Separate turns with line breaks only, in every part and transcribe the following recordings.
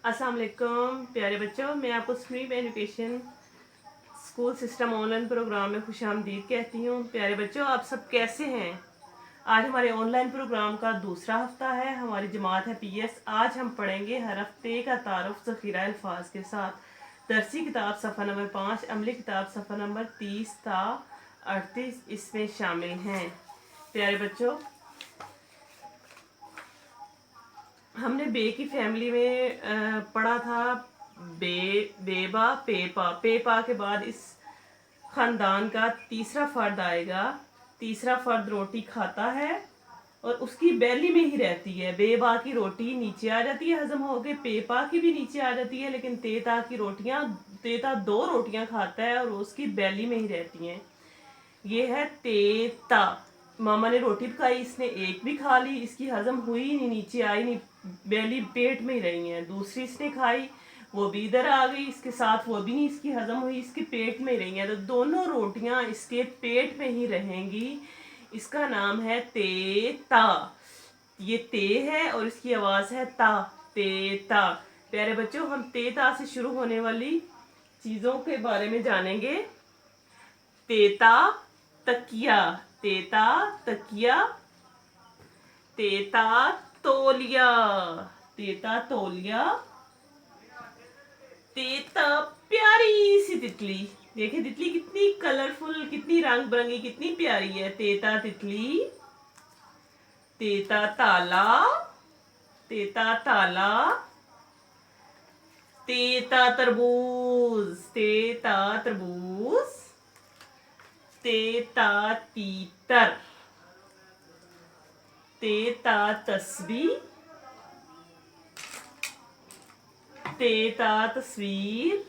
अस्सलाम वालेकुम प्यारे बच्चों, मैं आपको stream education school system online programme में खुशामदीद कहती हूँ। प्यारे बच्चों, आप सब कैसे हैं? आज हमारे ऑनलाइन प्रोग्राम का दूसरा हफ्ता है। हमारी जमात है पीएस। आज हम पढ़ेंगे हरफ ते का तारुफ ज़ख़ीरा अल्फाज के साथ। दरसी किताब सफ़ा नंबर 5, अमली किताब सफ़ा नंबर 30 ता 38 इसमें शामिल हैं। प्यारे बच्चों, हमने बे की फैमिली में पढ़ा था बे, बेबा, पेपा। पेपा के बाद इस खानदान का तीसरा फर्द आएगा। तीसरा फर्द रोटी खाता है और उसकी बैली में ही रहती है। बेबा की रोटी नीचे आ जाती है हजम होके, पेपा की भी नीचे आ जाती है, लेकिन तेता की रोटियां, तेता 2 रोटियां खाता है और उसकी बैली में ही रहती हैं। ये है तेता। मामा ने रोटी पकाई, इसने एक भी खा ली, इसकी हजम हुई नहीं, नीचे आई नहीं, बैली पेट में ही रही है। दूसरी इसने खाई, वो भी इधर आ गई, इसके साथ वो भी नहीं इसकी हजम हुई, इसके पेट में ही रही है। तो दोनों रोटियां इसके पेट में ही रहेंगी। इसका नाम है तेता। ये ते है और इसकी आवाज है ता। तेता। प्यारे बच्चों, हम तेता से शुरू होने वाली चीजों के बारे में जानेंगे। तेता तकिया, तेता तकिया, तेता तौलिया, तेता तौलिया, तेता प्यारी सी तितली। देखिए तितली कितनी कलरफुल, कितनी रंग बिरंगी, कितनी प्यारी है। तेता तितली, तेता ताला, तेता ताला, तेता तरबूज, तेता तरबूज, तेता तीतर, तेता तस्बी, तेता तस्वीर।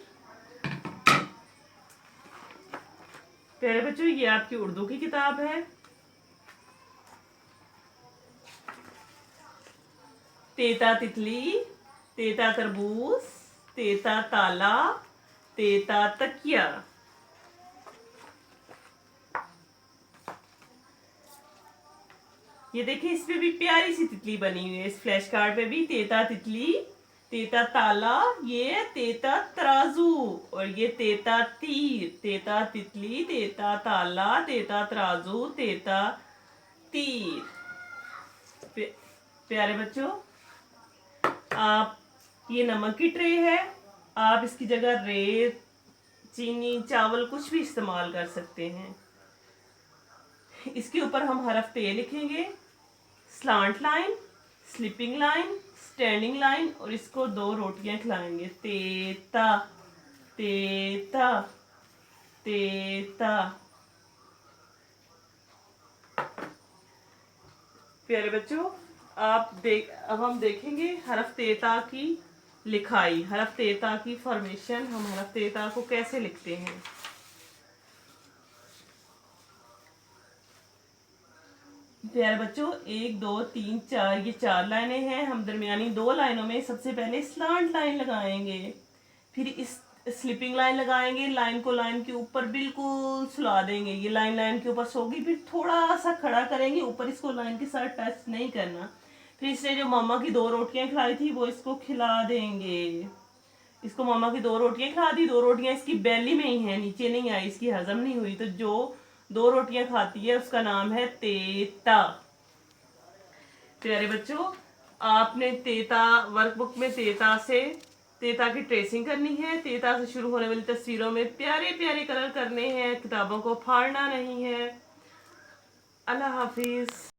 प्यारे बच्चों, ये आपकी उर्दू की किताब है। तेता तितली, तेता तरबूज, तेता ताला, तेता तकिया। ये देखिए, इस पे भी प्यारी सी तितली बनी हुई है। इस फ्लैश कार्ड पे भी तेता तितली, तेता ताला, ये तेता तराजू और ये तेता तीर। तेता तितली, तेता ताला, तेता तराजू, तेता तीर। प्यारे बच्चों, आप, ये नमक की ट्रे है। आप इसकी जगह रेत, चीनी, चावल कुछ भी इस्तेमाल कर सकते हैं। इसके ऊपर हम हरफ ते लिखेंगे। Slant line, slipping line, standing line, और इसको 2 रोटियां खिलाएंगे। तेता, तेता, तेता। प्यारे बच्चों, अब हम देखेंगे हरफ तेता की लिखाई, हरफ तेता की फॉर्मेशन। हम हरफ तेता को कैसे लिखते हैं। प्यारे बच्चों, 1 2 3 4, ये 4 लाइनें हैं। हम दरमियानी 2 लाइनों में सबसे पहले स्लांट लाइन लगाएंगे, फिर इस स्लिपिंग लाइन लगाएंगे। लाइन को लाइन के ऊपर बिल्कुल सुला देंगे। ये लाइन लाइन के ऊपर सोगी, फिर थोड़ा सा खड़ा करेंगे ऊपर, इसको लाइन के साथ टच नहीं करना। फिर इसने जो मामा की 2 रोटियां खिलाई थी वो इसको खिला देंगे। इसको मामा की 2 रोटियां खिला दी। 2 रोटियां इसकी बैली में ही है, नीचे नहीं आई, इसकी हजम नहीं हुई। तो जो 2 रोटियां खाती है उसका नाम है तेता। प्यारे बच्चों, आपने तेता वर्कबुक में तेता की ट्रेसिंग करनी है। तेता से शुरू होने वाली तस्वीरों में प्यारे प्यारे कलर करने हैं। किताबों को फाड़ना नहीं है। अल्लाह हाफिज।